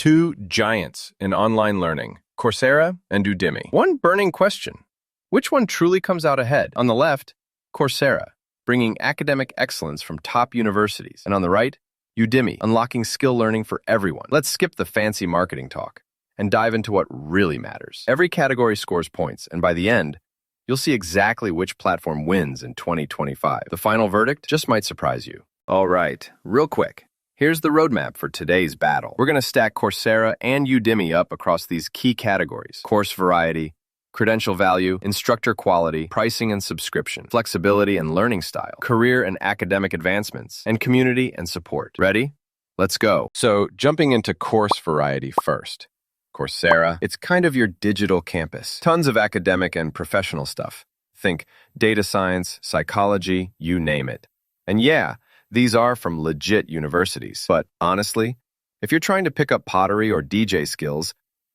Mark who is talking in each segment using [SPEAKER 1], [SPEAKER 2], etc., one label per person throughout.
[SPEAKER 1] Two giants in online learning, Coursera and Udemy. One burning question: which one truly comes out ahead? On the left, Coursera, bringing academic excellence from top universities. And on the right, Udemy, unlocking skill learning for everyone. Let's skip the fancy marketing talk and dive into what really matters. Every category scores points, and by the end, you'll see exactly which platform wins in 2025. The final verdict just might surprise you. All right, real quick. Here's the roadmap for today's battle. We're going to stack Coursera and Udemy up across these key categories: course variety, credential value, instructor quality, pricing and subscription, flexibility and learning style, career and academic advancements, and community and support. Ready? Let's go. So, jumping into course variety first. Coursera, it's kind of your digital campus. Tons of academic and professional stuff. Think data science, psychology, you name it. And yeah, these are from legit universities. But honestly, if you're trying to pick up pottery or DJ skills,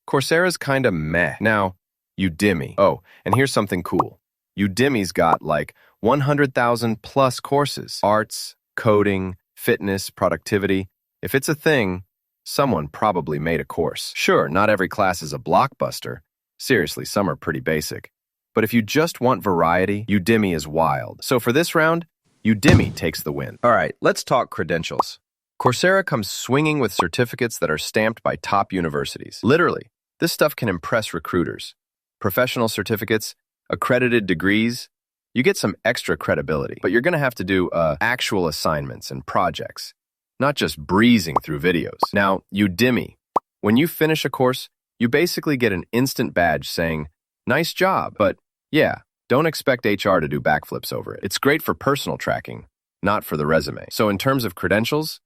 [SPEAKER 1] Coursera's kinda meh. Now, Udemy. Oh, and here's something cool. Udemy's got like 100,000 plus courses. Arts, coding, fitness, productivity. If it's a thing, someone probably made a course. Sure, not every class is a blockbuster. Seriously, some are pretty basic. But if you just want variety, Udemy is wild. So for this round, Udemy takes the win. All right, let's talk credentials. Coursera comes swinging with certificates that are stamped by top universities. Literally, this stuff can impress recruiters. Professional certificates, accredited degrees, you get some extra credibility. But you're going to have to do actual assignments and projects, not just breezing through videos. Now, Udemy, when you finish a course, you basically get an instant badge saying, "Nice job," but yeah, don't expect HR to do backflips over it. It's great for personal tracking, not for the resume. So in terms of credentials,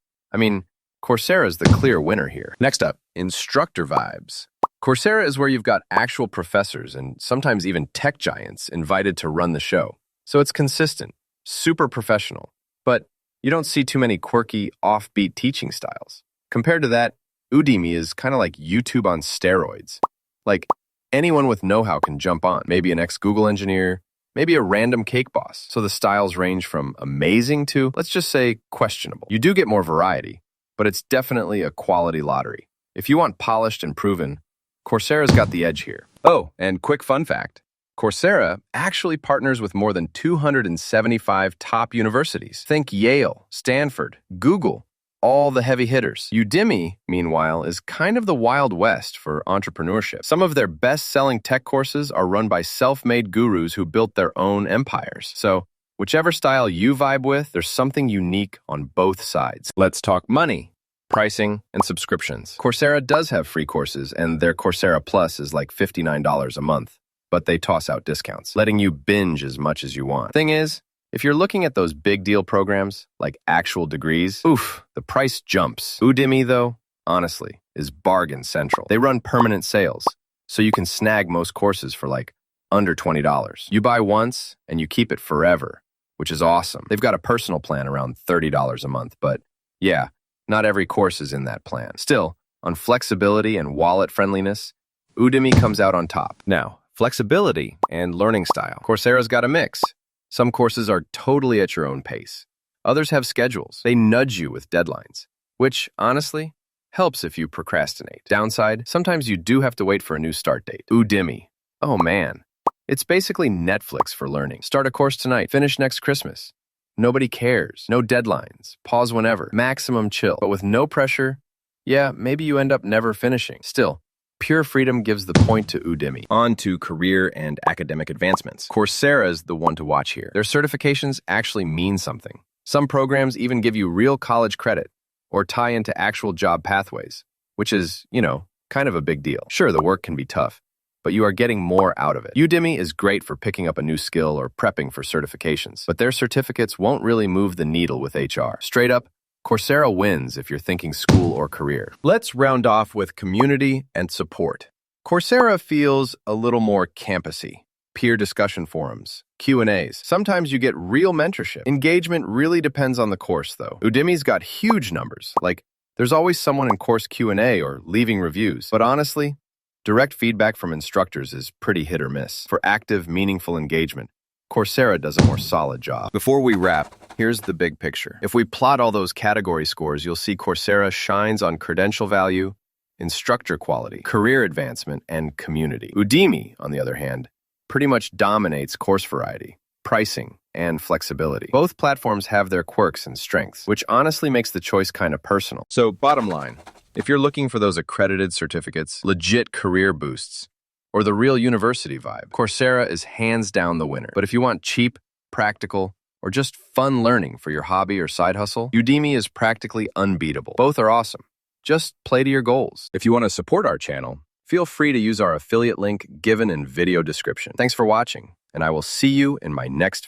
[SPEAKER 1] Coursera is the clear winner here. Next up, instructor vibes. Coursera is where you've got actual professors and sometimes even tech giants invited to run the show. So it's consistent, super professional, but you don't see too many quirky, offbeat teaching styles. Compared to that, Udemy is kind of like YouTube on steroids. Like, anyone with know-how can jump on. Maybe an ex-Google engineer, maybe a random cake boss. So the styles range from amazing to, let's just say, questionable. You do get more variety, but it's definitely a quality lottery. If you want polished and proven, Coursera's got the edge here. Oh, and quick fun fact. Coursera actually partners with more than 275 top universities. Think Yale, Stanford, Google, all the heavy hitters. Udemy, meanwhile, is kind of the Wild West for entrepreneurship. Some of their best-selling tech courses are run by self-made gurus who built their own empires. So, whichever style you vibe with, there's something unique on both sides. Let's talk money, pricing, and subscriptions. Coursera does have free courses, and their Coursera Plus is like $59 a month, but they toss out discounts, letting you binge as much as you want. Thing is, if you're looking at those big deal programs, like actual degrees, the price jumps. Udemy, though, honestly, is bargain central. They run permanent sales, so you can snag most courses for like under $20. You buy once, and you keep it forever, which is awesome. They've got a personal plan around $30 a month, but yeah, not every course is in that plan. Still, on flexibility and wallet friendliness, Udemy comes out on top. Now, flexibility and learning style. Coursera's got a mix. Some courses are totally at your own pace. Others have schedules. They nudge you with deadlines, which, honestly, helps if you procrastinate. Downside, sometimes you do have to wait for a new start date. Udemy. Oh man. It's basically Netflix for learning. Start a course tonight, finish next Christmas. Nobody cares. No deadlines. Pause whenever. Maximum chill. But with no pressure, yeah, maybe you end up never finishing. Still, pure freedom gives the point to Udemy. On to career and academic advancements. Coursera is the one to watch here. Their certifications actually mean something. Some programs even give you real college credit or tie into actual job pathways, which is, kind of a big deal. Sure, the work can be tough, but you are getting more out of it. Udemy is great for picking up a new skill or prepping for certifications, but their certificates won't really move the needle with HR. Straight up, Coursera wins if you're thinking school or career. Let's round off with community and support. Coursera feels a little more campusy. Peer discussion forums, Q&As. Sometimes you get real mentorship. Engagement really depends on the course, though. Udemy's got huge numbers. Like, there's always someone in course Q&A or leaving reviews. But honestly, direct feedback from instructors is pretty hit or miss. For active, meaningful engagement, Coursera does a more solid job. Before we wrap, here's the big picture. If we plot all those category scores, you'll see Coursera shines on credential value, instructor quality, career advancement, and community. Udemy, on the other hand, pretty much dominates course variety, pricing, and flexibility. Both platforms have their quirks and strengths, which honestly makes the choice kind of personal. So, bottom line, if you're looking for those accredited certificates, legit career boosts, or the real university vibe, Coursera is hands down the winner. But if you want cheap, practical, or just fun learning for your hobby or side hustle, Udemy is practically unbeatable. Both are awesome. Just play to your goals. If you want to support our channel, feel free to use our affiliate link given in video description. Thanks for watching, and I will see you in my next